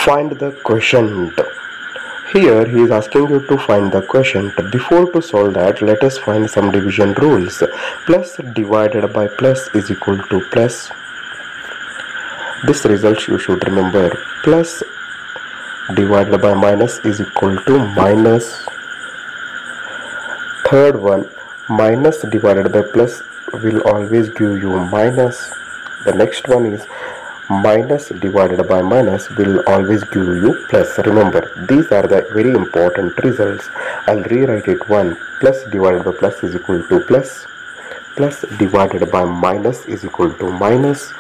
Find the quotient. Here he is asking you to find the quotient. Before to solve that, let us find some division rules. Plus divided by plus is equal to plus. This result you should remember. Plus divided by minus is equal to minus. Third one, minus divided by plus will always give you minus. The next one is minus divided by minus will always give you plus. Remember, these are the very important results. I'll rewrite it one. Plus divided by plus is equal to plus. Plus divided by minus is equal to minus.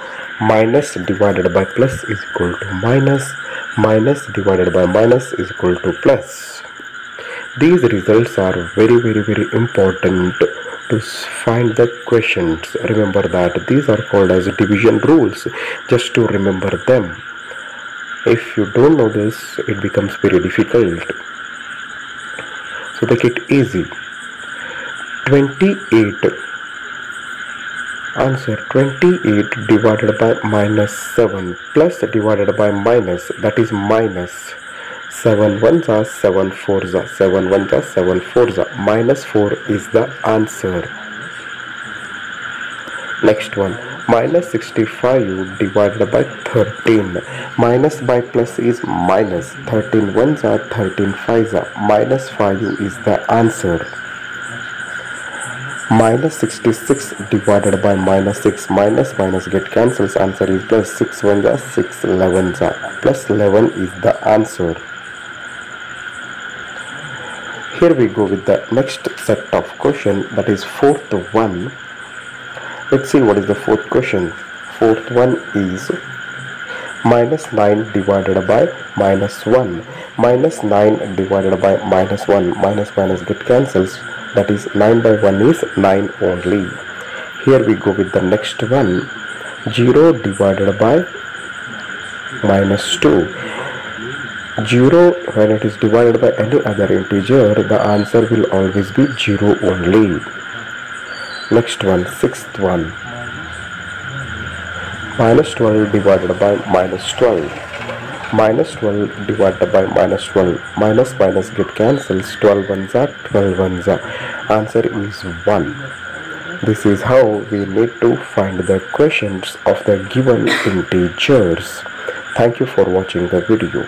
Minus divided by plus is equal to minus. Minus divided by minus is equal to plus. These results are very important to find the quotients. Remember that these are called as division rules. Just to remember them. If you don't know this, it becomes very difficult. So take it easy. 28. Answer 28 divided by minus 7 plus divided by minus, that is minus. 7 ones are 7 fours are 7 ones are 7 fours are minus 4 is the answer. Next one, minus 65 divided by 13. Minus by plus is minus. 13 ones are 13 fives are minus 5 is the answer. Minus 66 divided by minus 6. Minus get cancels. Answer is plus. 6 ones are 6 11s are plus 11 is the answer. Here we go with the next set of question, that is fourth one. Let's see what is the fourth question. Fourth one is minus 9 divided by minus 1. Minus 9 divided by minus 1. Minus get cancels. That is 9 by 1 is 9 only. Here we go with the next one. 0 divided by minus 2. 0 when it is divided by any other integer, the answer will always be 0 only. Next one, sixth one. Minus 12 divided by minus 12. Minus 12 divided by minus 12. Minus get cancels. 12 ones are 12 ones are. Answer is 1. This is how we need to find the quotients of the given integers. Thank you for watching the video.